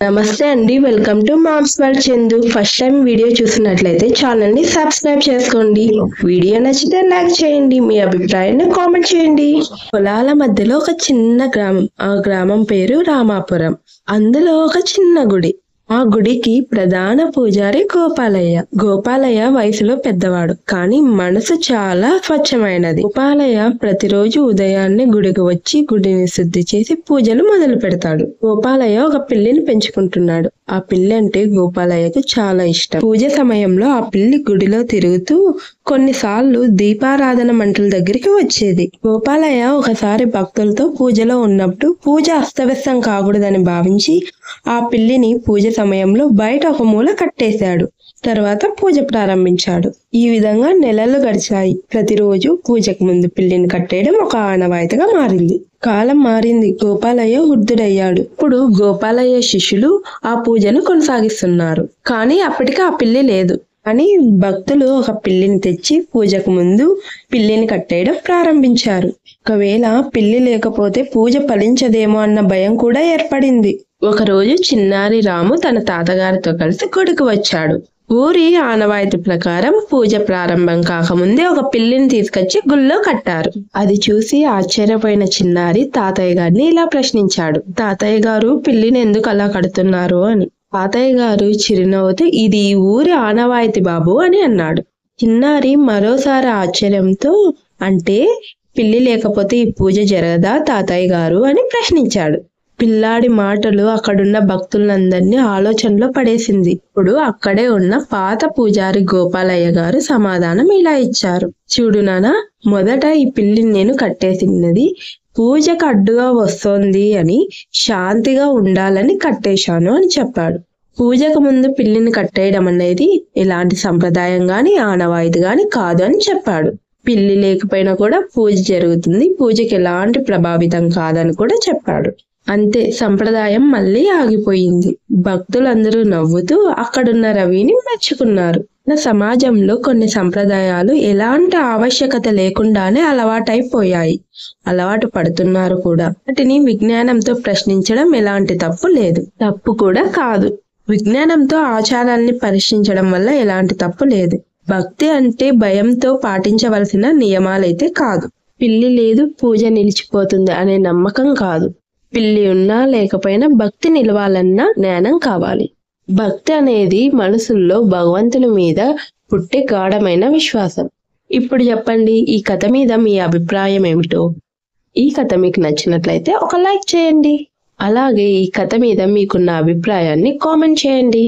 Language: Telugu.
నమస్తే అండి, welcome to moms world Chandu. First time video చూసినట్లయితే ఛానల్ ని సబ్స్క్రైబ్ చేసుకోండి. వీడియో నచ్చితే లైక్ చేయండి, మీ అభిప్రాయాన్ని కామెంట్ చేయండి. పొలాల మధ్యలో ఒక చిన్న గ్రామం. ఆ గ్రామం పేరు రామాపురం. అందులో ఒక చిన్న గుడి. ఆ గుడికి ప్రధాన పూజారి గోపాలయ్య. గోపాలయ్య వయసులో పెద్దవాడు, కానీ మనసు చాలా స్వచ్ఛమైనది. గోపాలయ్య ప్రతిరోజు ఉదయాన్నే గుడికి వచ్చి గుడిని శుద్ధి చేసి పూజలు మొదలు పెడతాడు. గోపాలయ్య ఒక పిల్లిని పెంచుకుంటున్నాడు. ఆ పిల్లి అంటే గోపాలయ్యకు చాలా ఇష్టం. పూజ సమయంలో ఆ పిల్లి గుడిలో తిరుగుతూ కొన్నిసార్లు దీపారాధన మంటల దగ్గరికి వచ్చేది. గోపాలయ్య ఒకసారి భక్తులతో పూజలో ఉన్నప్పుడు పూజ అస్తవ్యస్తం కాకూడదని భావించి ఆ పిల్లిని పూజ సమయంలో బయట ఒక మూల కట్టేశాడు. తర్వాత పూజ ప్రారంభించాడు. ఈ విధంగా నెలలు గడిచాయి. ప్రతిరోజు పూజకు ముందు పిల్లిని కట్టేయడం ఒక ఆనవాయితీగా మారింది. కాలం మారింది. గోపాలయ్య వృద్ధుడయ్యాడు. ఇప్పుడు గోపాలయ్య శిష్యులు ఆ పూజను కొనసాగిస్తున్నారు. కానీ అప్పటికి ఆ పిల్లి లేదు. అని భక్తులు ఒక పిల్లిని తెచ్చి పూజకు ముందు పిల్లిని కట్టేయడం ప్రారంభించారు. ఒకవేళ పిల్లి లేకపోతే పూజ ఫలించదేమో అన్న భయం కూడా ఏర్పడింది. ఒకరోజు చిన్నారి రాము తన తాతగారితో కలిసి గుడికి వచ్చాడు. ఊరి ఆనవాయితీ ప్రకారం పూజ ప్రారంభం కాకముందే ఒక పిల్లిని తీసుకొచ్చి గుళ్ళో కట్టారు. అది చూసి ఆశ్చర్యపోయిన చిన్నారి తాతయ్య గారిని ఇలా ప్రశ్నించాడు. తాతయ్య గారు, పిల్లిని ఎందుకు అలా కడుతున్నారు అని. తాతయ్య గారు చిరునవ్వుతూ, ఇది ఈ ఊరి ఆనవాయితీ బాబు అని అన్నాడు. చిన్నారి మరోసారి ఆశ్చర్యంతో, అంటే పిల్లి లేకపోతే ఈ పూజ జరగదా తాతయ్య గారు అని ప్రశ్నించాడు. పిల్లాడి మాటలు అక్కడున్న భక్తులందరినీ ఆలోచనలో పడేసింది. ఇప్పుడు అక్కడే ఉన్న పాత పూజారి గోపాలయ్య గారు సమాధానం ఇలా ఇచ్చారు. చూడు నాన్న, మొదట ఈ పిల్లిని నేను కట్టేసినది పూజకు అడ్డుగా వస్తోంది అని, శాంతిగా ఉండాలని కట్టేశాను అని చెప్పాడు. పూజకు ముందు పిల్లిని కట్టేయడం అనేది ఎలాంటి సంప్రదాయం గాని ఆనవాయితీ గాని కాదు అని చెప్పాడు. పిల్లి లేకపోయినా కూడా పూజ జరుగుతుంది, పూజకి ఎలాంటి ప్రభావితం కాదని కూడా చెప్పాడు. అంతే, సంప్రదాయం మళ్ళీ ఆగిపోయింది. భక్తులందరూ నవ్వుతూ అక్కడున్న రవిని మెచ్చుకున్నారు. సమాజంలో కొన్ని సంప్రదాయాలు ఎలాంటి ఆవశ్యకత లేకుండానే అలవాటైపోయాయి. అలవాటు పడుతున్నారు కూడా. వాటిని విజ్ఞానంతో ప్రశ్నించడం ఎలాంటి తప్పు లేదు, తప్పు కూడా కాదు. విజ్ఞానంతో ఆచారాల్ని పరీక్షించడం వల్ల ఎలాంటి తప్పు లేదు. భక్తి అంటే భయంతో పాటించవలసిన నియమాలైతే కాదు. పిల్లి లేదు పూజ నిలిచిపోతుంది అనే నమ్మకం కాదు. పిల్లి ఉన్నా లేకపోయినా భక్తి నిలవాలన్నా జ్ఞానం కావాలి. భక్తి అనేది మనసుల్లో భగవంతుని మీద పుట్టే గాఢమైన విశ్వాసం. ఇప్పుడు చెప్పండి, ఈ కథ మీద మీ అభిప్రాయం ఏమిటో? ఈ కథ మీకు నచ్చినట్లయితే ఒక లైక్ చేయండి. అలాగే ఈ కథ మీద మీకున్న అభిప్రాయాన్ని కామెంట్ చేయండి.